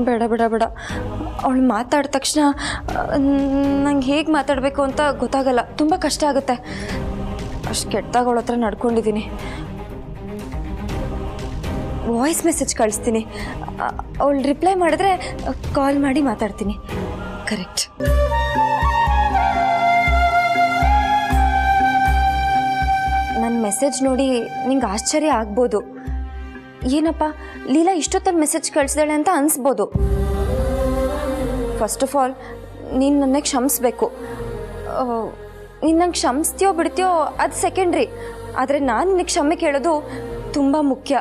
ಬೇಡ ಬೇಡ ಬೇಡ. ಅವಳು ಮಾತಾಡಿದ ತಕ್ಷಣ ನಂಗೆ ಹೇಗೆ ಮಾತಾಡಬೇಕು ಅಂತ ಗೊತ್ತಾಗಲ್ಲ, ತುಂಬ ಕಷ್ಟ ಆಗುತ್ತೆ. ಅಷ್ಟು ಕೆಟ್ಟದಾಗ ಅವಳ ಹತ್ರ ನಡ್ಕೊಂಡಿದ್ದೀನಿ. ವಾಯ್ಸ್ ಮೆಸೇಜ್ ಕಳಿಸ್ತೀನಿ, ಅವಳು ರಿಪ್ಲೈ ಮಾಡಿದ್ರೆ ಕಾಲ್ ಮಾಡಿ ಮಾತಾಡ್ತೀನಿ. ಕರೆಕ್ಟ್. ನನ್ನ ಮೆಸೇಜ್ ನೋಡಿ ನಿಂಗೆ ಆಶ್ಚರ್ಯ ಆಗ್ಬೋದು. ಏನಪ್ಪ ಲೀಲಾ ಇಷ್ಟೊತ್ತಲ್ಲಿ ಮೆಸೇಜ್ ಕಳಿಸಿದಾಳೆ ಅಂತ ಅನಿಸ್ಬೋದು. ಫಸ್ಟ್ ಆಫ್ ಆಲ್ ನೀನು ನನ್ನ ಕ್ಷಮಿಸ್ಬೇಕು. ನೀನು ನಂಗೆ ಕ್ಷಮಿಸ್ತೀಯೋ ಬಿಡ್ತೀಯೋ ಅದು ಸೆಕೆಂಡ್ರಿ, ಆದರೆ ನಾನು ನಿನಗೆ ಕ್ಷಮೆ ಕೇಳೋದು ತುಂಬ ಮುಖ್ಯ.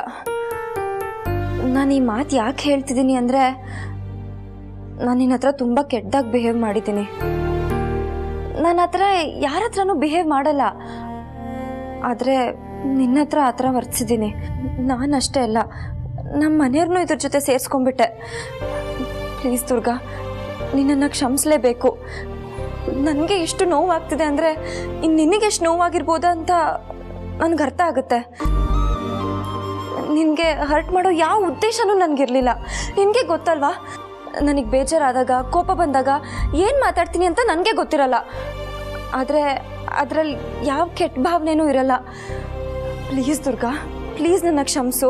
ನಾನು ಈ ಮಾತು ಯಾಕೆ ಹೇಳ್ತಿದ್ದೀನಿ ಅಂದರೆ, ನಾನು ನಿನ್ನ ಹತ್ರ ತುಂಬ ಕೆಟ್ಟದಾಗಿ ಬಿಹೇವ್ ಮಾಡಿದ್ದೀನಿ. ನನ್ನ ಹತ್ರ ಯಾರ ಹತ್ರನೂ ಬಿಹೇವ್ ಮಾಡಲ್ಲ, ಆದರೆ ನಿನ್ನ ಹತ್ರ ಆ ಥರ ವರ್ತಿಸಿದ್ದೀನಿ. ನಾನಷ್ಟೇ ಅಲ್ಲ, ನಮ್ಮ ಮನೆಯವ್ರನ್ನೂ ಇದ್ರ ಜೊತೆ ಸೇರಿಸ್ಕೊಂಡ್ಬಿಟ್ಟೆ. ಪ್ಲೀಸ್ ದುರ್ಗಾ, ನಿನ್ನನ್ನು ಕ್ಷಮಿಸಲೇಬೇಕು. ನನಗೆ ಎಷ್ಟು ನೋವಾಗ್ತಿದೆ ಅಂದರೆ ಇನ್ನು ನಿನಗೆ ಎಷ್ಟು ನೋವಾಗಿರ್ಬೋದು ಅಂತ ನನಗೆ ಅರ್ಥ ಆಗುತ್ತೆ. ನಿನಗೆ ಹರ್ಟ್ ಮಾಡೋ ಯಾವ ಉದ್ದೇಶನೂ ನನಗಿರಲಿಲ್ಲ. ನಿನಗೆ ಗೊತ್ತಲ್ವಾ, ನನಗೆ ಬೇಜಾರಾದಾಗ ಕೋಪ ಬಂದಾಗ ಏನು ಮಾತಾಡ್ತೀನಿ ಅಂತ ನನಗೆ ಗೊತ್ತಿರಲ್ಲ. ಆದರೆ ಅದರಲ್ಲಿ ಯಾವ ಕೆಟ್ಟ ಭಾವನೆನೂ ಇರಲ್ಲ. ಪ್ಲೀಸ್ ದುರ್ಗಾ, ಪ್ಲೀಸ್ ನನ್ನ ಕ್ಷಮಿಸು.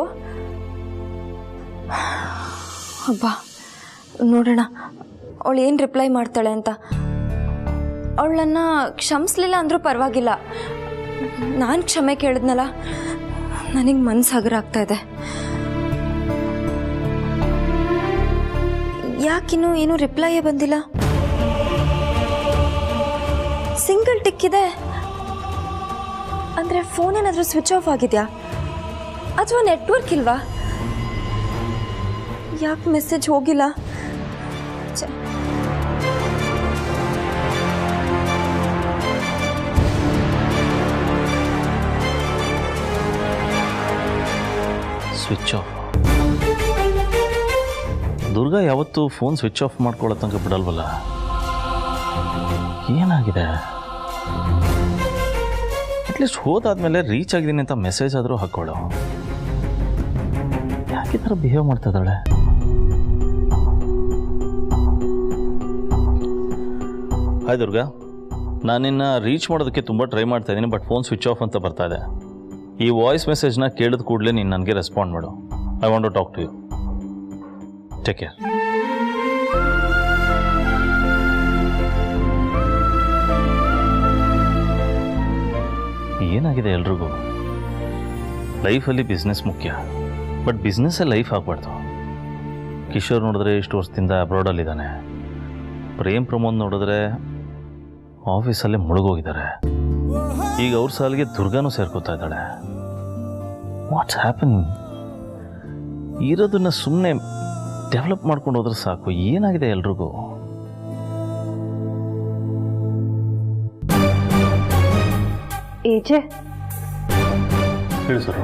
ಹಬ್ಬ ನೋಡೋಣ ಅವಳು ಏನು ರಿಪ್ಲೈ ಮಾಡ್ತಾಳೆ ಅಂತ. ಅವಳನ್ನ ಕ್ಷಮಿಸ್ಲಿಲ್ಲ ಅಂದರೂ ಪರವಾಗಿಲ್ಲ, ನಾನು ಕ್ಷಮೆ ಕೇಳಿದ್ನಲ್ಲ, ನನಗೆ ಮನಸ್ಸು ಹಗುರ ಆಗ್ತಾ ಇದೆ. ಯಾಕಿನ್ನೂ ಏನೂ ರಿಪ್ಲೈಯೇ ಬಂದಿಲ್ಲ? ಸಿಂಗಲ್ ಟಿಕ್ ಇದೆ ಅಂದರೆ ಫೋನ್ ಏನಾದರೂ ಸ್ವಿಚ್ ಆಫ್ ಆಗಿದೆಯಾ ಅಥವಾ ನೆಟ್ವರ್ಕ್ ಇಲ್ವಾ? ಯಾಕೆ ಮೆಸೇಜ್ ಹೋಗಿಲ್ಲ? Switch off. ದುರ್ಗಾ ಯಾವತ್ತೂ ಫೋನ್ ಸ್ವಿಚ್ ಆಫ್ ಮಾಡ್ಕೊಳ್ಳೋ ತನಕ ಬಿಡಲ್ವಲ್ಲ. ಏನಾಗಿದೆ? ಅಟ್ಲೀಸ್ಟ್ ಹೋದಾದ್ಮೇಲೆ ರೀಚ್ ಆಗಿದ್ದೀನಿ ಅಂತ ಮೆಸೇಜ್ ಆದರೂ ಹಾಕೊಳ್ಳೋ. ಯಾಕೆ ಥರ ಬಿಹೇವ್ ಮಾಡ್ತಾ ಇದ್ದಾಳೆ? ಹಾಯ್ ದುರ್ಗಾ, ನಾನು ನಿನ್ನ ರೀಚ್ ಮಾಡೋದಕ್ಕೆ ತುಂಬ ಟ್ರೈ ಮಾಡ್ತಾ ಇದ್ದೀನಿ, ಬಟ್ ಫೋನ್ ಸ್ವಿಚ್ ಆಫ್ ಅಂತ ಬರ್ತಾ ಇದೆ. ಈ ವಾಯ್ಸ್ ಮೆಸೇಜ್ನ ಕೇಳಿದ ಕೂಡಲೇ ನೀನು ನನಗೆ ರೆಸ್ಪಾಂಡ್ ಮಾಡು. I want to talk to you. Take care. ಏನಾಗಿದೆ ಎಲ್ರಿಗೂ? ಲೈಫಲ್ಲಿ ಬಿಸ್ನೆಸ್ ಮುಖ್ಯ, ಬಟ್ ಬಿಸ್ನೆಸ್ಸೇ ಲೈಫ್ ಆಗಬಾರ್ದು. ಕಿಶೋರ್ ನೋಡಿದ್ರೆ ಇಷ್ಟು ವರ್ಷದಿಂದ ಅಬ್ರಾಡಲ್ಲಿದ್ದಾನೆ. ಪ್ರೇಮ್ ಪ್ರಮೋದ್ ನೋಡಿದ್ರೆ ಆಫೀಸಲ್ಲೇ ಮುಳುಗೋಗಿದ್ದಾರೆ. ಈಗ ಅವ್ರ ಸಾಲಿಗೆ ದುರ್ಗಾನೂ ಸೇರ್ಕೋತಾ ಇದ್ದಾಳೆ. What's happening? ಇರೋದನ್ನ ಸುಮ್ಮನೆ ಡೆವಲಪ್ ಮಾಡ್ಕೊಂಡು ಹೋದ್ರೆ ಸಾಕು. ಏನಾಗಿದೆ ಎಲ್ರಿಗೂ? ಏಜೆ ಹೇಳಿ ಸರ್,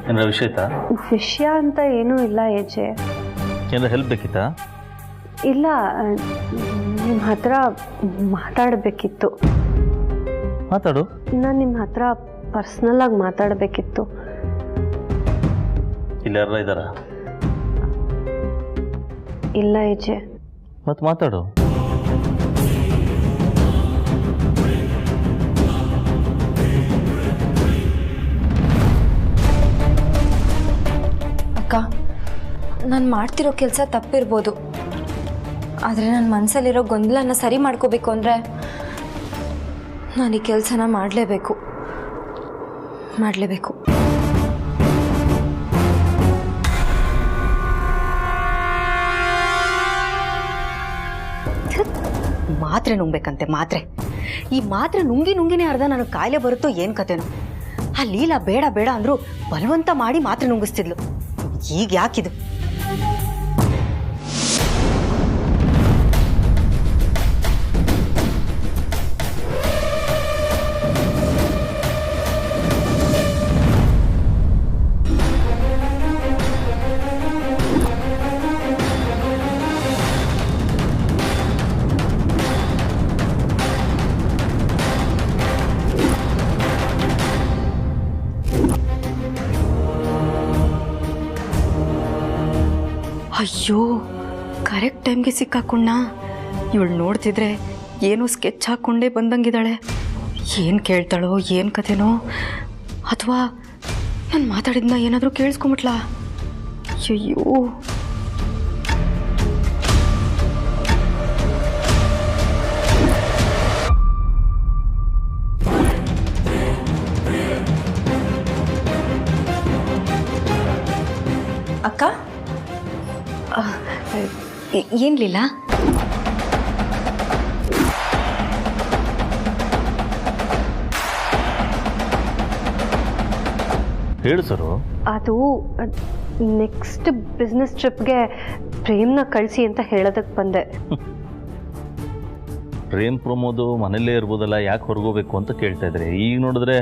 ಏನಾರ ವಿಷಯ ಆಯ್ತಾ? ವಿಷಯ ಅಂತ ಏನೂ ಇಲ್ಲ ಏಜೆ. ಏನಾರ ಹೆಲ್ಪ್ ಬೇಕಿತ್ತಾ? ಇಲ್ಲ, ನಿಮ್ಮ ಹತ್ರ ಮಾತಾಡಬೇಕಿತ್ತು. ಮಾತಾಡು. ನಾನು ನಿಮ್ಮ ಹತ್ರ ಪರ್ಸ್ನಲ್ಲಾಗಿ ಮಾತಾಡಬೇಕಿತ್ತು. ಇಲ್ಲ ಯಾರ ಇದ್ದಾರಾ? ಇಲ್ಲ ಏಜೆ. ಮತ್ತೆ ಮಾತಾಡು. ಅಕ್ಕ, ನಾನು ಮಾಡ್ತಿರೋ ಕೆಲಸ ತಪ್ಪಿರ್ಬೋದು, ಆದರೆ ನನ್ನ ಮನಸ್ಸಲ್ಲಿರೋ ಗೊಂದಲನ ಸರಿ ಮಾಡ್ಕೋಬೇಕು ಅಂದರೆ ನಾನು ಈ ಕೆಲಸನ ಮಾಡಲೇಬೇಕು. ಮಾತ್ರೆ ನುಂಗ್ಬೇಕಂತೆ. ಈ ಮಾತ್ರೆ ನುಂಗಿನೇ ಅರ್ಧ ನನಗೆ ಕಾಯಿಲೆ ಬರುತ್ತೋ ಏನು ಕತೆನೋ. ಆ ಲೀಲಾ ಬೇಡ ಬೇಡ ಅಂದ್ರು ಬಲವಂತ ಮಾಡಿ ಮಾತ್ರೆ ನುಂಗಿಸ್ತಿದ್ಲು. ಈಗ ಯಾಕಿದು? ಅಯ್ಯೋ, ಕರೆಕ್ಟ್ ಟೈಮ್ಗೆ ಸಿಕ್ಕಾಕೊಂಡ. ಇವಳು ನೋಡ್ತಿದ್ರೆ ಏನೋ ಸ್ಕೆಚ್ ಹಾಕ್ಕೊಂಡೇ ಬಂದಂಗಿದ್ದಾಳೆ. ಏನು ಕೇಳ್ತಾಳೋ ಏನು ಕಥೆನೋ, ಅಥವಾ ನಾನು ಮಾತಾಡಿದ್ನ ಏನಾದರೂ ಕೇಳಿಸ್ಕೊಂಬಿಟ್ಲಾ? ಅಯ್ಯೋ, ಅಕ್ಕ, ಏನ್ಲಿಲ್ಲ? ಹೇಳು ಸರು. ಅದು ನೆಕ್ಸ್ಟ್ ಬಿಸ್ನೆಸ್ ಟ್ರಿಪ್ಗೆ ಪ್ರೇಮ್ನ ಕಳಿಸಿ ಅಂತ ಹೇಳೋದಕ್ಕೆ ಬಂದೆ. ಪ್ರೇಮ್ ಪ್ರಮೋದು ಮನೆಯಲ್ಲೇ ಇರ್ಬೋದಲ್ಲ, ಯಾಕೆ ಹೊರಗೋಬೇಕು ಅಂತ ಕೇಳ್ತಾ ಇದ್ರೆ, ಈಗ ನೋಡಿದ್ರೆ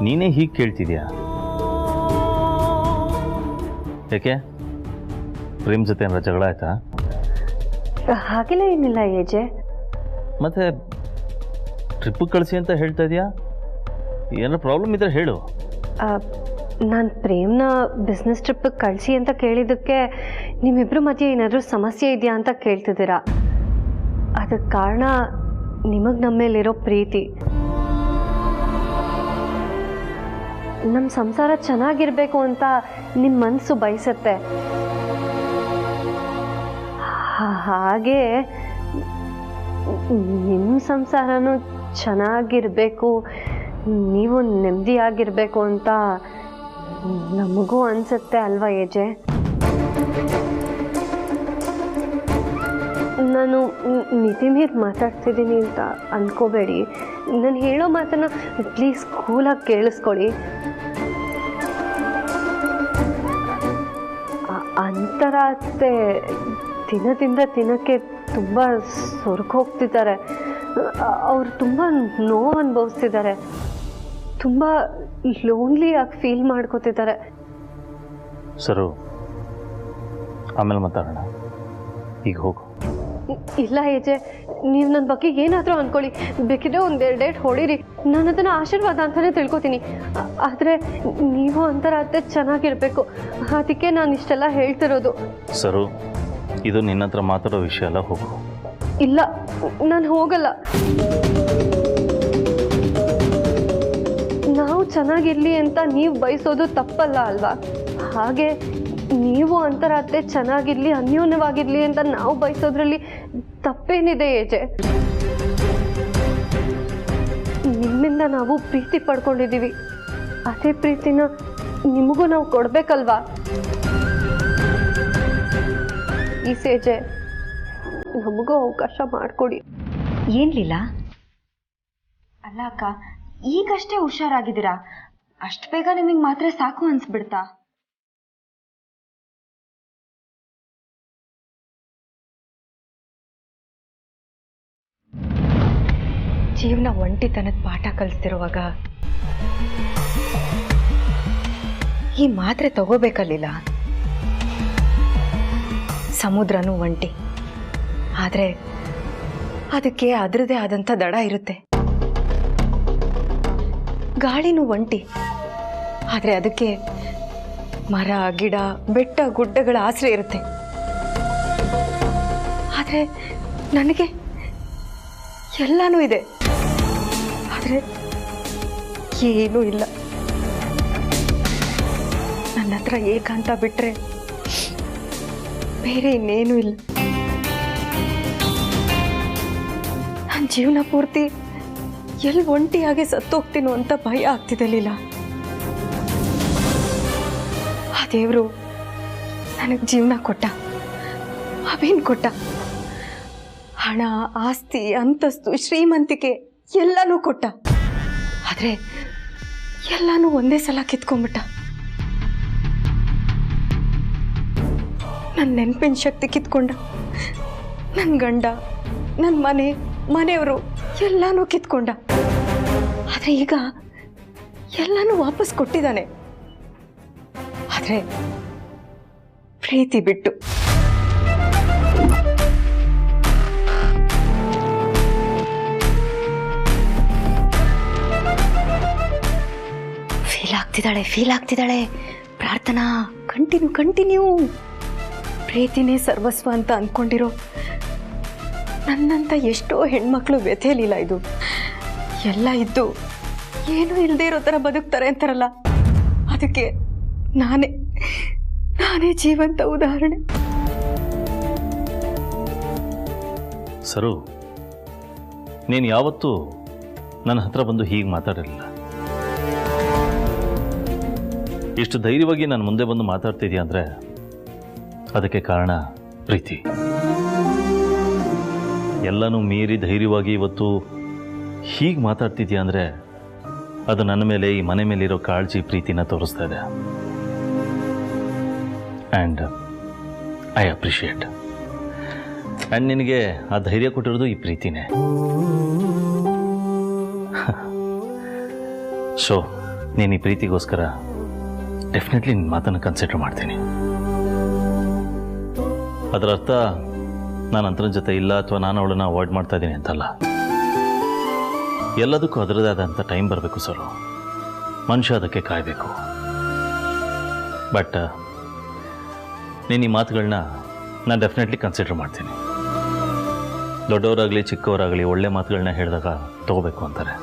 ನೀನೇ ಹೀಗೆ ಕೇಳ್ತಿದ್ಯಾ? ಯಾಕೆ ಪ್ರೇಮ್ ಜೊತೆ ಏನಾರ ಜಗಳ ಆಯ್ತಾ? ಹಾಗೆಲ್ಲ ಏನಿಲ್ಲ ಏಜೆ. ಮತ್ತೆ ಟ್ರಿಪ್ಪಿಗೆ ಕಳಿಸಿ ಅಂತ ಹೇಳ್ತಾ ಇದೆಯಾ? ಏನಾರ ಪ್ರಾಬ್ಲಮ್ ಇದ್ರೆ ಹೇಳು. ನಾನು ಪ್ರೇಮ್ನ ಬಿಸ್ನೆಸ್ ಟ್ರಿಪ್ಪಿಗೆ ಕಳಿಸಿ ಅಂತ ಕೇಳಿದ್ದಕ್ಕೆ ನಿಮ್ಮಿಬ್ಬರ ಮಧ್ಯೆ ಏನಾದರೂ ಸಮಸ್ಯೆ ಇದೆಯಾ ಅಂತ ಕೇಳ್ತಿದ್ದೀರಾ. ಅದಕ್ಕೆ ಕಾರಣ ನಿಮಗೆ ನಮ್ಮ ಮೇಲಿರೋ ಪ್ರೀತಿ. ನಮ್ಮ ಸಂಸಾರ ಚೆನ್ನಾಗಿರಬೇಕು ಅಂತ ನಿಮ್ಮ ಮನಸ್ಸು ಬಯಸುತ್ತೆ. ಹಾಗೆ ನಿಮ್ಮ ಸಂಸಾರನೂ ಚೆನ್ನಾಗಿರಬೇಕು, ನೀವು ನೆಮ್ಮದಿಯಾಗಿರಬೇಕು ಅಂತ ನಮಗೂ ಅನಿಸುತ್ತೆ ಅಲ್ವಾ ಏಜೆ? ನಾನು ಮಿತಿ ಮೀರಿ ಮಾತಾಡ್ತಿದ್ದೀನಿ ಅಂತ ಅಂದ್ಕೋಬೇಡಿ. ನಾನು ಹೇಳೋ ಮಾತನ್ನು ಪ್ಲೀಸ್ ಕೂಲಾಗಿ ಕೇಳಿಸ್ಕೊಳ್ಳಿ. ಅಂತರಾತೆ ದಿನದಿಂದ ದಿನಕ್ಕೆ ತುಂಬ ಸೊರಗು ಹೋಗ್ತಿದ್ದಾರೆ. ಅವ್ರು ತುಂಬ ನೋವು ಅನುಭವಿಸ್ತಿದ್ದಾರೆ, ತುಂಬ ಲೋನ್ಲಿಯಾಗಿ ಫೀಲ್ ಮಾಡ್ಕೋತಿದ್ದಾರೆ. ಸರು, ಆಮೇಲೆ ಮಾತಾಡೋಣ, ಈಗ ಹೋಗು. ಇಲ್ಲ ಏಜೆ, ನೀವು ನನ್ನ ಬಗ್ಗೆ ಏನಾದರೂ ಅಂದ್ಕೊಳ್ಳಿ, ಬೇಕಿದ್ರೆ ಒಂದೆರಡು ಡೇಟ್ ಹೊಡೀರಿ, ನಾನು ಅದನ್ನು ಆಶೀರ್ವಾದ ಅಂತಲೇ ತಿಳ್ಕೊತೀನಿ. ಆದರೆ ನೀವು ಅಂತರಾತೆ ಚೆನ್ನಾಗಿರಬೇಕು, ಅದಕ್ಕೆ ನಾನು ಇಷ್ಟೆಲ್ಲ ಹೇಳ್ತಿರೋದು. ಸರು, ಇದು ನಿನ್ನ ಹತ್ರ ಮಾತಾಡೋ ವಿಷಯ ಅಲ್ಲ, ಹೋಗು. ಇಲ್ಲ, ನಾನು ಹೋಗಲ್ಲ. ನಾವು ಚೆನ್ನಾಗಿರ್ಲಿ ಅಂತ ನೀವು ಬಯಸೋದು ತಪ್ಪಲ್ಲ ಅಲ್ವಾ? ಹಾಗೆ ನೀವು ಅಂತರಾತೆ ಚೆನ್ನಾಗಿರ್ಲಿ, ಅನ್ಯೋನ್ಯವಾಗಿರ್ಲಿ ಅಂತ ನಾವು ಬಯಸೋದ್ರಲ್ಲಿ ತಪ್ಪೇನಿದೆ ಏಜೆ? ನಿಮ್ಮಿಂದ ನಾವು ಪ್ರೀತಿ ಪಡ್ಕೊಂಡಿದ್ದೀವಿ, ಅದೇ ಪ್ರೀತಿನ ನಿಮಗೂ ನಾವು ಕೊಡ್ಬೇಕಲ್ವಾ? ಈ ಸೇಜೆ ನಮಗೂ ಅವಕಾಶ ಮಾಡಿಕೊಡಿ. ಏನ್ಲಿಲ್ಲ? ಅಲ್ಲ ಅಕ್ಕ, ಈಗಷ್ಟೇ ಹುಷಾರಾಗಿದ್ದೀರಾ, ಅಷ್ಟು ಬೇಗ ನಿಮಗೆ ಮಾತ್ರ ಸಾಕು ಅನ್ಸ್ಬಿಡ್ತಾ? ಜೀವನ ಒಂಟಿತನದ ಪಾಠ ಕಲಿಸ್ತಿರುವಾಗ ಈ ಮಾತ್ರೆ ತಗೋಬೇಕಲ್ಲಿಲ್ಲ. ಸಮುದ್ರನೂ ಒಂಟಿ, ಆದರೆ ಅದಕ್ಕೆ ಅದರದೇ ಆದಂಥ ದಡ ಇರುತ್ತೆ. ಗಾಳಿನೂ ಒಂಟಿ, ಆದರೆ ಅದಕ್ಕೆ ಮರ ಗಿಡ ಬೆಟ್ಟ ಗುಡ್ಡಗಳ ಆಸರೆ ಇರುತ್ತೆ. ಆದರೆ ನನಗೆ ಎಲ್ಲನೂ ಇದೆ, ಆದರೆ ಏನೂ ಇಲ್ಲ. ನನ್ನ ಹತ್ರ ಏಕಾಂತ ಬಿಟ್ಟರೆ ಬೇರೆ ಇನ್ನೇನೂ ಇಲ್ಲ. ನನ್ನ ಜೀವನ ಪೂರ್ತಿ ಎಲ್ಲಿ ಒಂಟಿಯಾಗೆ ಸತ್ತೋಗ್ತೀನೋ ಅಂತ ಭಯ ಆಗ್ತಿದಲಿಲ್ಲ. ಆ ದೇವರು ನನಗೆ ಜೀವನ ಕೊಟ್ಟ, ಅವೇನು ಕೊಟ್ಟ? ಹಣ, ಆಸ್ತಿ, ಅಂತಸ್ತು, ಶ್ರೀಮಂತಿಕೆ ಎಲ್ಲನೂ ಕೊಟ್ಟ. ಆದರೆ ಎಲ್ಲನೂ ಒಂದೇ ಸಲ ಕಿತ್ಕೊಂಡ್ಬಿಟ್ಟ. ನನ್ನ ನೆನಪಿನ ಶಕ್ತಿ ಕಿತ್ಕೊಂಡ. ನನ್ನ ಗಂಡ, ನನ್ನ ಮನೆ, ಮನೆಯವರು ಎಲ್ಲನೂ ಕಿತ್ಕೊಂಡ. ಆದರೆ ಈಗ ಎಲ್ಲನೂ ವಾಪಸ್ ಕೊಟ್ಟಿದ್ದಾನೆ, ಆದರೆ ಪ್ರೀತಿ ಬಿಟ್ಟು. ಫೀಲ್ ಆಗ್ತಿದ್ದಾಳೆ. ಪ್ರಾರ್ಥನಾ ಕಂಟಿನ್ಯೂ. ಪ್ರೀತಿನೇ ಸರ್ವಸ್ವ ಅಂತ ಅಂದ್ಕೊಂಡಿರೋ ನನ್ನಂತ ಎಷ್ಟೋ ಹೆಣ್ಮಕ್ಳು ವ್ಯಥೆಲಿಲ್ಲ ಇದು. ಎಲ್ಲ ಇದ್ದು ಏನೂ ಇಲ್ಲದೆ ಇರೋ ಥರ ಬದುಕ್ತಾರೆ ಅಂತಾರಲ್ಲ, ಅದಕ್ಕೆ ನಾನೇ ಜೀವಂತ ಉದಾಹರಣೆ. ಸರು, ನೀನು ಯಾವತ್ತೂ ನನ್ನ ಹತ್ರ ಬಂದು ಹೀಗೆ ಮಾತಾಡಿರಲಿಲ್ಲ. ಇಷ್ಟು ಧೈರ್ಯವಾಗಿ ನಾನು ಮುಂದೆ ಬಂದು ಮಾತಾಡ್ತಿದ್ಯಾ ಅಂದರೆ ಅದಕ್ಕೆ ಕಾರಣ ಪ್ರೀತಿ. ಎಲ್ಲನೂ ಮೀರಿ ಧೈರ್ಯವಾಗಿ ಇವತ್ತು ಹೀಗೆ ಮಾತಾಡ್ತಿದ್ಯಾ ಅಂದರೆ ಅದು ನನ್ನ ಮೇಲೆ, ಈ ಮನೆ ಮೇಲಿರೋ ಕಾಳಜಿ, ಪ್ರೀತಿನ ತೋರಿಸ್ತಾ ಇದೆ. And I appreciate. ಆ್ಯಂಡ್ ನಿನಗೆ ಆ ಧೈರ್ಯ ಕೊಟ್ಟಿರೋದು ಈ ಪ್ರೀತಿನೇ. ಸೊ ನೀನು ಈ ಪ್ರೀತಿಗೋಸ್ಕರ ಡೆಫಿನೆಟ್ಲಿ ನಿನ್ನ ಮಾತನ್ನು ಕನ್ಸಿಡರ್ ಮಾಡ್ತೀನಿ. ಅದರ ಅರ್ಥ ನಾನು ಅಂತನ ಜೊತೆ ಇಲ್ಲ ಅಥವಾ ನಾನು ಅವಳನ್ನು ಅವಾಯ್ಡ್ ಮಾಡ್ತಾ ಇದ್ದೀನಿ ಅಂತಲ್ಲ. ಎಲ್ಲದಕ್ಕೂ ಅದರದೇ ಆದಂಥ ಟೈಮ್ ಬರಬೇಕು ಸರು. ಮನುಷ್ಯ ಅದಕ್ಕೆ ಕಾಯಬೇಕು. ಬಟ್ ನೀನು ಈ ಮಾತುಗಳನ್ನ ನಾನು ಡೆಫಿನೆಟ್ಲಿ ಕನ್ಸಿಡರ್ ಮಾಡ್ತೀನಿ. ದೊಡ್ಡವರಾಗಲಿ ಚಿಕ್ಕವರಾಗಲಿ ಒಳ್ಳೆ ಮಾತುಗಳನ್ನ ಹೇಳಿದಾಗ ತಗೋಬೇಕು ಅಂತಾರೆ.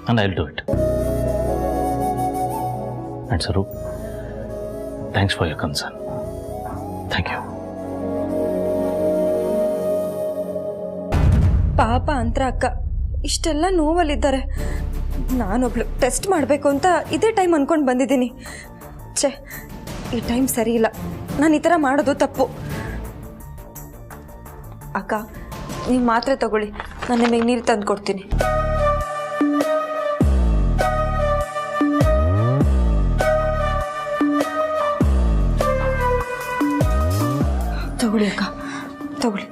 And I will do it. And sir, thanks for your concern. Thank you. ಪಾಪ ಅಂತರ ಅಕ್ಕ ಇಷ್ಟೆಲ್ಲ ನೋವಲ್ಲಿದ್ದಾರೆ. ನಾನೊಬ್ಳು ಟೆಸ್ಟ್ ಮಾಡಬೇಕು ಅಂತ ಇದೇ ಟೈಮ್ ಅಂದ್ಕೊಂಡು ಬಂದಿದ್ದೀನಿ. ಛೇ, ಈ ಟೈಮ್ ಸರಿ ಇಲ್ಲ. ನಾನು ಈ ಥರ ಮಾಡೋದು ತಪ್ಪು. ಅಕ್ಕ, ನೀವು ಮಾತ್ರೆ ತಗೊಳ್ಳಿ, ನಾನು ನಿಮಗೆ ನೀರು ತಂದು ಕೊಡ್ತೀನಿ. ತಗೊಳ್ಳಿ ಅಕ್ಕ, ತಗೊಳ್ಳಿ.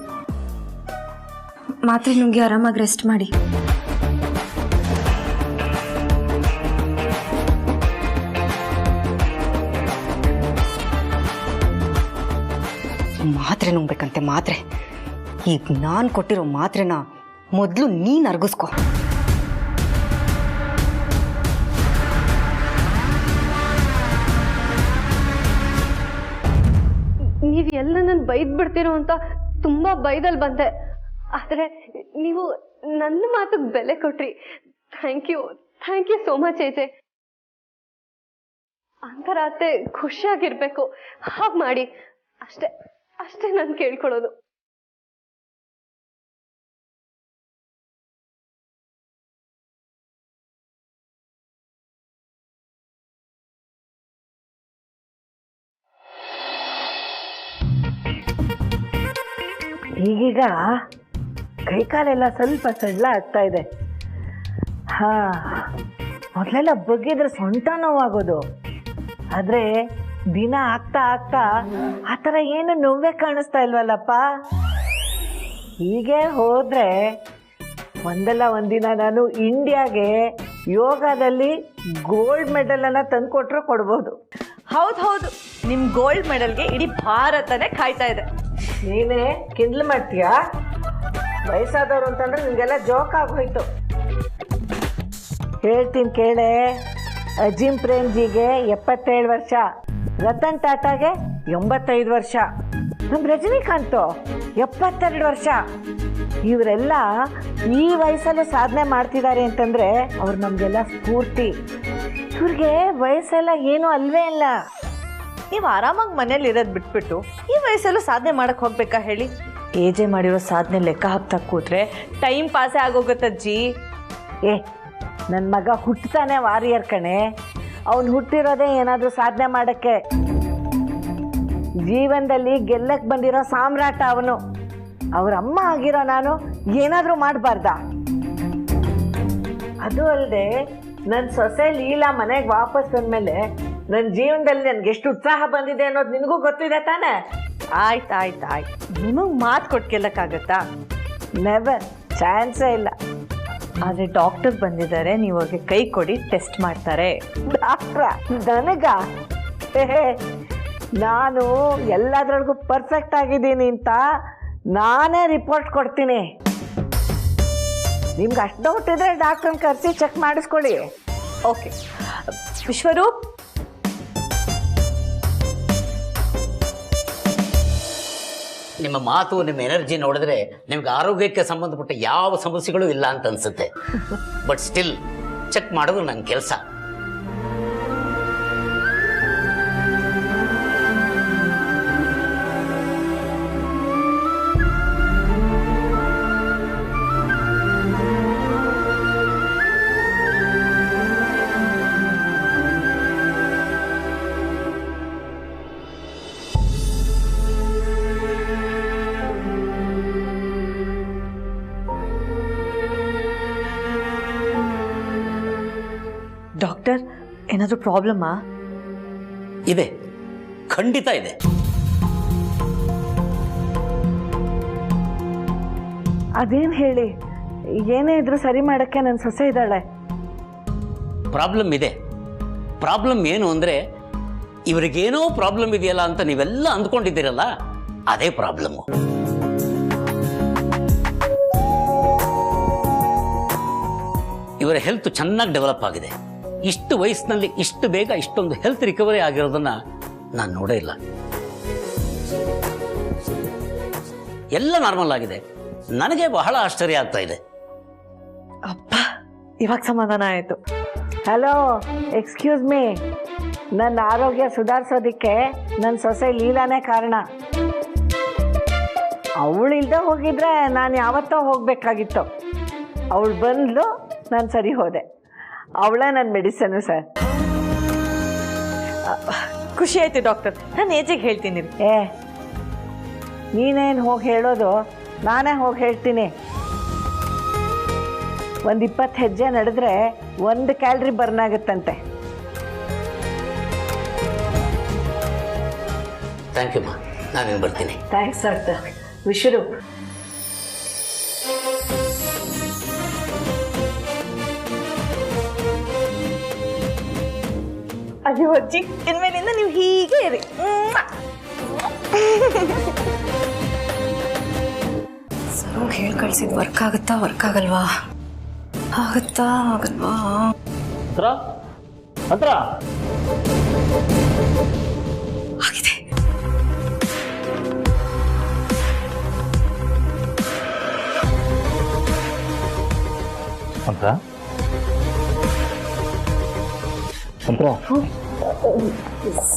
ಮಾತ್ರೆ ನುಂಗಿ ಆರಾಮಾಗಿ ರೆಸ್ಟ್ ಮಾಡಿ. ಮಾತ್ರೆ ನುಂಗ್ಬೇಕಂತೆ ಮಾತ್ರೆ. ಈಗ ನಾನು ಕೊಟ್ಟಿರೋ ಮಾತ್ರೆನ ಮೊದಲು ನೀನು ಅರ್ಗಿಸ್ಕೊ. ನೀವು ಎಲ್ಲ ನನ್ನ ಬೈದ್ ಬಿಡ್ತೀರೋ ಅಂತ ತುಂಬಾ ಬೈದಲ್ಲಿ ಬಂದೆ. ಆದ್ರೆ ನೀವು ನನ್ನ ಮಾತಿಗೆ ಬೆಲೆ ಕೊಟ್ರಿ. ಥ್ಯಾಂಕ್ ಯು ಸೋ ಮಚ್ ಏಜೆ. ಅಂತರಾತೆ ಖುಷಿಯಾಗಿರ್ಬೇಕು, ಹಾಗೆ ಮಾಡಿ. ಅಷ್ಟೇ ನಾನು ಕೇಳ್ಕೊಳ್ಳೋದು. ಈಗೀಗ ಕೈಕಾಲೆಲ್ಲ ಸ್ವಲ್ಪ ಸಡ್ಲ ಆಗ್ತಾ ಇದೆ. ಮೊದಲೆಲ್ಲ ಬಗ್ಗಿದ್ರೆ ಸೊಂಟ ನೋವಾಗೋದು. ಆದರೆ ದಿನ ಆಗ್ತಾ ಆಗ್ತಾ ಆ ಥರ ಏನು ನೋವೇ ಕಾಣಿಸ್ತಾ ಇಲ್ವಲ್ಲಪ್ಪ. ಹೀಗೆ ಹೋದರೆ ಒಂದಲ್ಲ ಒಂದಿನ ನಾನು ಇಂಡಿಯಾಗೆ ಯೋಗದಲ್ಲಿ ಗೋಲ್ಡ್ ಮೆಡಲನ್ನು ತಂದುಕೊಟ್ರೂ ಕೊಡ್ಬೋದು. ಹೌದು, ನಿಮ್ ಗೋಲ್ಡ್ ಮೆಡಲ್ಗೆ ಇಡೀ ಭಾರತನೇ ಕಾಯ್ತಾ ಇದೆ. ನೀನೇ ಕಿಂಡ್ಲ್ ಮಾಡ್ತೀಯಾ? ವಯಸ್ಸಾದವರು ಅಂತಂದ್ರೆ ನಿಮಗೆಲ್ಲ ಜೋಕ್ ಆಗೋಯ್ತು. ಹೇಳ್ತೀನಿ ಕೇಳೆ. ಅಜಿಮ್ ಪ್ರೇಮ್ಜಿಗೆ 77 ವರ್ಷ, ರತನ್ ಟಾಟಾಗೆ 85 ವರ್ಷ, ನಮ್ಮ ರಜನಿಕಾಂತ್ 72 ವರ್ಷ. ಇವರೆಲ್ಲ ಈ ವಯಸ್ಸಲ್ಲೂ ಸಾಧನೆ ಮಾಡ್ತಿದ್ದಾರೆ ಅಂತಂದ್ರೆ ಅವ್ರು ನಮಗೆಲ್ಲ ಸ್ಫೂರ್ತಿ. ಇವ್ರಿಗೆ ವಯಸ್ಸೆಲ್ಲ ಏನೂ ಅಲ್ವೇ ಇಲ್ಲ. ನೀವು ಆರಾಮಾಗಿ ಮನೇಲಿ ಇರೋದು ಬಿಟ್ಬಿಟ್ಟು ಈ ವಯಸ್ಸಲ್ಲೂ ಸಾಧನೆ ಮಾಡಕ್ ಹೋಗ್ಬೇಕಾ ಹೇಳಿ? ಏಜೆ ಮಾಡಿರೋ ಸಾಧನೆ ಲೆಕ್ಕ ಹಾಕ್ತಾ ಕೂತ್ರೆ ಟೈಮ್ ಪಾಸೇ ಆಗೋಗತ್ತಜ್ಜಿ. ನನ್ನ ಮಗ ಹುಟ್ಟತಾನೆ ವಾರಿಯರ್ ಕಣೆ. ಅವನು ಹುಟ್ಟಿರೋದೇ ಏನಾದರೂ ಸಾಧನೆ ಮಾಡೋಕ್ಕೆ. ಜೀವನದಲ್ಲಿ ಗೆಲ್ಲಕ್ಕೆ ಬಂದಿರೋ ಸಾಮ್ರಾಟ ಅವನು. ಅವ್ರ ಅಮ್ಮ ಆಗಿರೋ ನಾನು ಏನಾದರೂ ಮಾಡಬಾರ್ದ? ಅದು ಅಲ್ಲದೆ ನನ್ನ ಸೊಸೆ ಲೀಲಾ ಮನೆಗೆ ವಾಪಸ್ ಬಂದಮೇಲೆ ನನ್ನ ಜೀವನದಲ್ಲಿ ನನಗೆ ಎಷ್ಟು ಉತ್ಸಾಹ ಬಂದಿದೆ ಅನ್ನೋದು ನಿನಗೂ ಗೊತ್ತಿದೆ ತಾನೆ? ಆಯ್ತು ನಿಮಗೆ ಮಾತು ಕೊಟ್ಟು ಗೆಲ್ಲಕ್ಕಾಗತ್ತಾ? ನೆವರ್, ಚಾನ್ಸೇ ಇಲ್ಲ. ಆದರೆ ಡಾಕ್ಟರ್ ಬಂದಿದ್ದಾರೆ, ನೀವು ಅವ್ರಿಗೆ ಕೈ ಕೊಡಿ, ಟೆಸ್ಟ್ ಮಾಡ್ತಾರೆ. ಡಾಕ್ಟ್ರ ನನಗ? ನಾನು ಎಲ್ಲದರೊಳಗೂ ಪರ್ಫೆಕ್ಟ್ ಆಗಿದ್ದೀನಿ ಅಂತ ನಾನೇ ರಿಪೋರ್ಟ್ ಕೊಡ್ತೀನಿ. ನಿಮ್ಗೆ ಅಷ್ಟು ಡೌಟ್ ಇದ್ರೆ ಡಾಕ್ಟ್ರನ್ನ ಕರೆಸಿ ಚೆಕ್ ಮಾಡಿಸ್ಕೊಳ್ಳಿ. ಓಕೆ ವಿಶ್ವರೂಪ್, ನಿಮ್ಮ ಮಾತು, ನಿಮ್ಮ ಎನರ್ಜಿ ನೋಡಿದ್ರೆ ನಿಮ್ಗೆ ಆರೋಗ್ಯಕ್ಕೆ ಸಂಬಂಧಪಟ್ಟ ಯಾವ ಸಮಸ್ಯೆಗಳು ಇಲ್ಲ ಅಂತ ಅನ್ಸುತ್ತೆ. ಬಟ್ ಸ್ಟಿಲ್ ಚೆಕ್ ಮಾಡೋದು ನನ್ನ ಕೆಲಸ. ಡಾಕ್ಟರ್, ಏನಾದರೂ ಪ್ರಾಬ್ಲಮ್ಮಾ? ಇದೆ, ಖಂಡಿತ ಇದೆ. ಅದೇನು ಹೇಳಿ, ಏನೇ ಇದ್ರೂ ಸರಿ ಮಾಡೋಕ್ಕೆ ನನ್ನ ಸೊಸೆ ಇದ್ದಾಳೆ. ಪ್ರಾಬ್ಲಮ್ ಇದೆ. ಪ್ರಾಬ್ಲಮ್ ಏನು ಅಂದರೆ, ಇವರಿಗೇನೋ ಪ್ರಾಬ್ಲಮ್ ಇದೆಯಲ್ಲ ಅಂತ ನೀವೆಲ್ಲ ಅಂದ್ಕೊಂಡಿದ್ದೀರಲ್ಲ, ಅದೇ ಪ್ರಾಬ್ಲಮ್ಮು. ಇವರ ಹೆಲ್ತ್ ಚೆನ್ನಾಗಿ ಡೆವಲಪ್ ಆಗಿದೆ. ಇಷ್ಟು ವಯಸ್ಸಿನಲ್ಲಿ ಇಷ್ಟು ಬೇಗ ಇಷ್ಟೊಂದು ಹೆಲ್ತ್ ರಿಕವರಿ ಆಗಿರೋದನ್ನ ನಾನು ನೋಡೇ ಇಲ್ಲ. ಎಲ್ಲ ನಾರ್ಮಲ್ ಆಗಿದೆ. ನನಗೆ ಬಹಳ ಆಶ್ಚರ್ಯ ಆಗ್ತಾ ಇದೆ. ಅಪ್ಪ, ಇವಾಗ ಸಮಾಧಾನ ಆಯಿತು. Hello, excuse me. ನನ್ನ ಆರೋಗ್ಯ ಸುಧಾರಿಸೋದಕ್ಕೆ ನನ್ನ ಸೊಸೆ ಲೀಲಾನೇ ಕಾರಣ. ಅವಳಿಲ್ದೆ ಹೋಗಿದ್ರೆ ನಾನು ಯಾವತ್ತೋ ಹೋಗಬೇಕಾಗಿತ್ತು. ಅವಳು ಬಂದ್ಲು, ನಾನು ಸರಿ ಹೋದೆ. ಅವಳೇ ನನ್ನ ಮೆಡಿಸನು ಸರ್. ಖುಷಿ ಆಯ್ತು ಡಾಕ್ಟರ್. ನಾನು ಏಜಿಗೆ ಹೇಳ್ತೀನಿ. ನೀನೇನು ಹೋಗಿ ಹೇಳೋದು, ನಾನೇ ಹೋಗಿ ಹೇಳ್ತೀನಿ. ಒಂದು 20 ಹೆಜ್ಜೆ ನಡೆದ್ರೆ 1 ಕ್ಯಾಲರಿ ಬರ್ನ್ ಆಗುತ್ತಂತೆ. ಥ್ಯಾಂಕ್ ಯು ಮಾ, ನಾನೇನು ಬರ್ತೀನಿ. Thanks doctor. ವಿಶರು. ಅಯ್ಯೋ ಅಜ್ಜಿ, ಇನ್ಮೇಲಿಂದ ನೀವು ಹೀಗೆ ಇರಿ. ಸರು ಹೇಳಿ ಕಳ್ಸಿದ್ ವರ್ಕ್ ಆಗುತ್ತಾ ವರ್ಕ್ ಆಗಲ್ವಾ? ಆಗುತ್ತಾ ಆಗಲ್ವಾ? ಆಗಿದೆ. ಅಂತ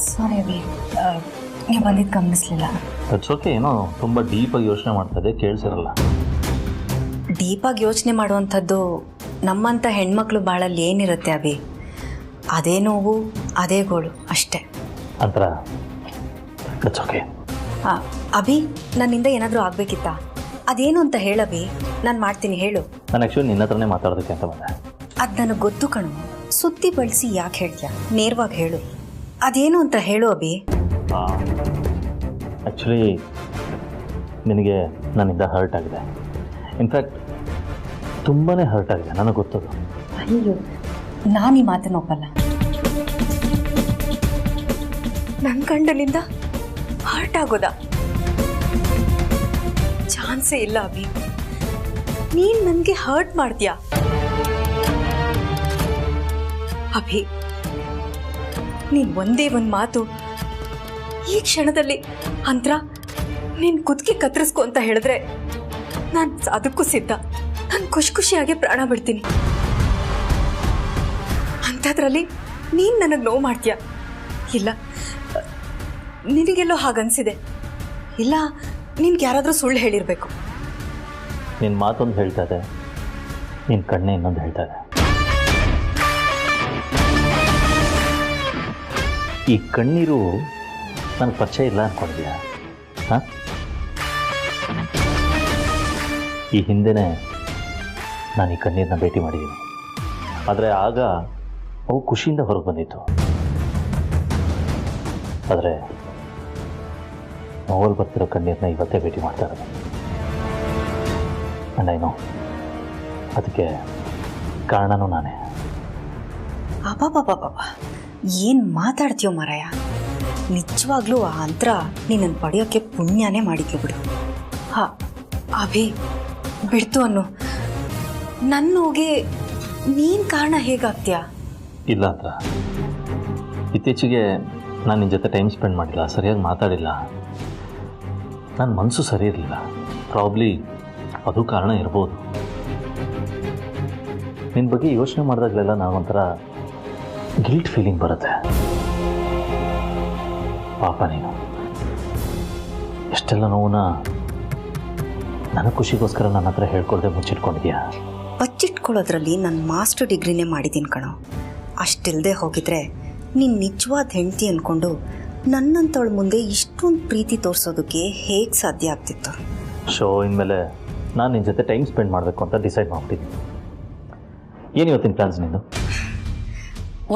ಸಾರಿ ಅಭಿ, ನೀವು ಬಂದಿದ್ದು ಗಮನಿಸ್ಲಿಲ್ಲ. That's okay. ಏನೋ ತುಂಬ ಡೀಪಾಗಿ ಯೋಚನೆ ಮಾಡ್ತಾ ಇದೆ, ಕೇಳಿಸಿರಲ್ಲ. ಡೀಪಾಗಿ ಯೋಚನೆ ಮಾಡುವಂಥದ್ದು ನಮ್ಮಂಥ ಹೆಣ್ಮಕ್ಳು ಬಾಳಲ್ಲಿ ಏನಿರುತ್ತೆ ಅಭಿ? ಅದೇ ನೋವು, ಅದೇ ಗೋಳು ಅಷ್ಟೇ. ಅಂತರ ದಟ್ಸ್ ಓಕೆ. ಅಭಿ, ನನ್ನಿಂದ ಏನಾದರೂ ಆಗಬೇಕಿತ್ತಾ? ಅದೇನು ಅಂತ ಹೇಳಭಿ, ನಾನು ಮಾಡ್ತೀನಿ, ಹೇಳು. ನಾನು ಆ್ಯಕ್ಚುಲಿ ನಿನ್ನ ಹತ್ರನೇ ಮಾತಾಡೋದಕ್ಕೆ ಅಂತ ಬಂದೆ. ಅದು ನನಗೆ ಗೊತ್ತು ಕಣು. ಸುದ್ದಿ ಬಳಸಿ ಯಾಕೆ ಹೇಳ್ತೀಯ? ನೇರವಾಗಿ ಹೇಳು. ಅದೇನು ಅಂತ ಹೇಳು ಅಭಿ. ಆ್ಯಕ್ಚುಲಿ ನಿನಗೆ ನನ್ನಿಂದ ಹರ್ಟ್ ಆಗಿದೆ. ಇನ್ಫ್ಯಾಕ್ಟ್ ತುಂಬಾ ಹರ್ಟ್ ಆಗಿದೆ, ನನಗೆ ಗೊತ್ತದು. ಅಯ್ಯೋ, ನಾನು ಈ ಮಾತನ್ನು ಒಪ್ಪಲ್ಲ. ನನ್ನ ಗಂಡನಿಂದ ಹರ್ಟ್ ಆಗೋದಾ? ಚಾನ್ಸೇ ಇಲ್ಲ ಅಭಿ. ನೀನು ನನಗೆ ಹರ್ಟ್ ಮಾಡ್ತೀಯಾ ಅಭಿ? ನೀನು ಒಂದೇ ಒಂದು ಮಾತು ಈ ಕ್ಷಣದಲ್ಲಿ ಅಂತರ ನೀನು ಕುತ್ತಿಗೆ ಕತ್ತರಿಸ್ಕೊ ಅಂತ ಹೇಳಿದ್ರೆ ನಾನು ಅದಕ್ಕೂ ಸಿದ್ಧ. ನಾನು ಖುಷಿಯಾಗಿ ಪ್ರಾಣ ಬಿಡ್ತೀನಿ. ಅಂಥದ್ರಲ್ಲಿ ನೀನು ನನಗೆ ನೋವು ಮಾಡ್ತೀಯ? ಇಲ್ಲ, ನಿನಗೆಲ್ಲೋ ಹಾಗನ್ಸಿದೆ. ಇಲ್ಲ, ನಿನ್ಗೆ ಯಾರಾದರೂ ಸುಳ್ಳು ಹೇಳಿರಬೇಕು. ನಿನ್ನ ಮಾತೊಂದು ಹೇಳ್ತಾ ಇದೆ, ನಿನ್ನ ಕಣ್ಣೆ ಇನ್ನೊಂದು ಹೇಳ್ತಾ ಇದೆ. ಈ ಕಣ್ಣೀರು ನನಗೆ ಪರಿಚಯ ಇಲ್ಲ ಅಂದ್ಕೊಂಡಿದ್ಯಾ? ಹಾಂ, ಈ ಹಿಂದೆನೇ ನಾನು ಈ ಕಣ್ಣೀರನ್ನ ಭೇಟಿ ಮಾಡಿದ್ದೀನಿ. ಆದರೆ ಆಗ ಅವು ಖುಷಿಯಿಂದ ಹೊರಗೆ ಬಂದಿತ್ತು. ಆದರೆ ನೋವಲ್ಲಿ ಬರ್ತಿರೋ ಕಣ್ಣೀರನ್ನ ಇವತ್ತೇ ಭೇಟಿ ಮಾಡ್ತಾ ಇರೋದು. ಆ್ಯಂಡ್ ಐ ನೋ, ಅದಕ್ಕೆ ಕಾರಣನೂ ನಾನೇ. ಅಬ್ಬಬ್ಬಬ್ಬಬ್ಬ, ಏನು ಮಾತಾಡ್ತೀಯೋ ಮಾರಾಯ. ನಿಜವಾಗ್ಲೂ ಆ ಅಂತರ ನೀನನ್ನು ಪಡೆಯೋಕ್ಕೆ ಪುಣ್ಯನೇ ಮಾಡಿದ್ಯೋ ಬಿಡು. ಹಾಂ ಅಭಿ, ಬಿಡ್ತು ಅನ್ನು. ನನ್ನ ಹೋಗಿ ನೀನು ಕಾರಣ ಹೇಗಾಗ್ತೀಯಾ? ಇಲ್ಲ ಅಂತ, ಇತ್ತೀಚೆಗೆ ನಾನು ನಿನ್ನ ಜೊತೆ ಟೈಮ್ ಸ್ಪೆಂಡ್ ಮಾಡಿಲ್ಲ, ಸರಿಯಾಗಿ ಮಾತಾಡಿಲ್ಲ. ನನ್ನ ಮನಸ್ಸು ಸರಿ ಇರಲಿಲ್ಲ. ಪ್ರಾಬ್ಲಿ ಅದು ಕಾರಣ ಇರ್ಬೋದು. ನಿನ್ನ ಬಗ್ಗೆ ಯೋಚನೆ ಮಾಡಿದಾಗಲೆಲ್ಲ ನನಗೊಂಥರ ಗಿಲ್ಟ್ ಫೀಲಿಂಗ್ ಬರುತ್ತೆ. ಪಾಪ ನೀನು ಎಷ್ಟೆಲ್ಲ ನೋವನ್ನ ನನ್ನ ಖುಷಿಗೋಸ್ಕರ ನನ್ನ ಹತ್ರ ಹೇಳ್ಕೊಳ್ದೆ ಮುಚ್ಚಿಟ್ಕೊಂಡಿದ್ಯಾ. ಬಚ್ಚಿಟ್ಕೊಳ್ಳೋದ್ರಲ್ಲಿ ನಾನು ಮಾಸ್ಟರ್ ಡಿಗ್ರಿನೇ ಮಾಡಿದ್ದೀನಿ ಕಣೋ. ಅಷ್ಟಿಲ್ಲದೆ ಹೋಗಿದ್ರೆ ನೀನು ನಿಜವಾದ ಹೆಂಡತಿ ಅಂದ್ಕೊಂಡು ನನ್ನಂತವಳ ಮುಂದೆ ಇಷ್ಟೊಂದು ಪ್ರೀತಿ ತೋರಿಸೋದಕ್ಕೆ ಹೇಗೆ ಸಾಧ್ಯ ಆಗ್ತಿತ್ತು? ಶೋ ಇನ್ಮೇಲೆ ನಾನು ನಿನ್ನ ಜೊತೆ ಟೈಮ್ ಸ್ಪೆಂಡ್ ಮಾಡಬೇಕು ಅಂತ ಡಿಸೈಡ್ ಮಾಡ್ಬಿಟ್ಟಿದ್ದೀನಿ. ಏನು ಇವತ್ತಿನ ಪ್ಲ್ಯಾನ್ಸ್ ನಿಂದು?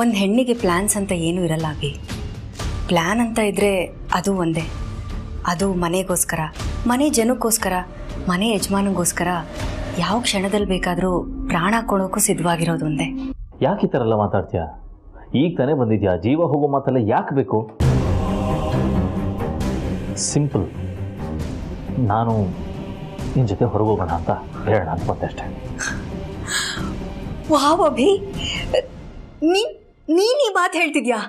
ಒಂದು ಹೆಣ್ಣಿಗೆ ಪ್ಲ್ಯಾನ್ಸ್ ಅಂತ ಏನೂ ಇರಲ್ಲ ಅಭಿ. ಪ್ಲ್ಯಾನ್ ಅಂತ ಇದ್ದರೆ ಅದು ಒಂದೇ. ಅದು ಮನೆಗೋಸ್ಕರ, ಮನೆ ಜನಕ್ಕೋಸ್ಕರ, ಮನೆ ಯಜಮಾನಗೋಸ್ಕರ ಯಾವ ಕ್ಷಣದಲ್ಲಿ ಬೇಕಾದರೂ ಪ್ರಾಣ ಕೊಡೋಕ್ಕೂ ಸಿದ್ಧವಾಗಿರೋದು ಒಂದೇ. ಯಾಕೆ ಈ ಥರ ಎಲ್ಲ ಮಾತಾಡ್ತೀಯಾ? ಈಗ ತಾನೇ ಬಂದಿದ್ಯಾ, ಜೀವ ಹೋಗೋ ಮಾತೆಲ್ಲ ಯಾಕೆ ಬೇಕು? ಸಿಂಪಲ್, ನಾನು ನಿನ್ನ ಜೊತೆ ಹೊರಗೆ ಹೋಗೋಣ ಅಂತ ಹೇಳೋಣ ಅಂತ ಬಂದೆ ಅಷ್ಟೇ. ವಾವ್ ಅಭಿ, ನೀನು ಈ ಮಾತು ಹೇಳ್ತಿದ್ಯಾ?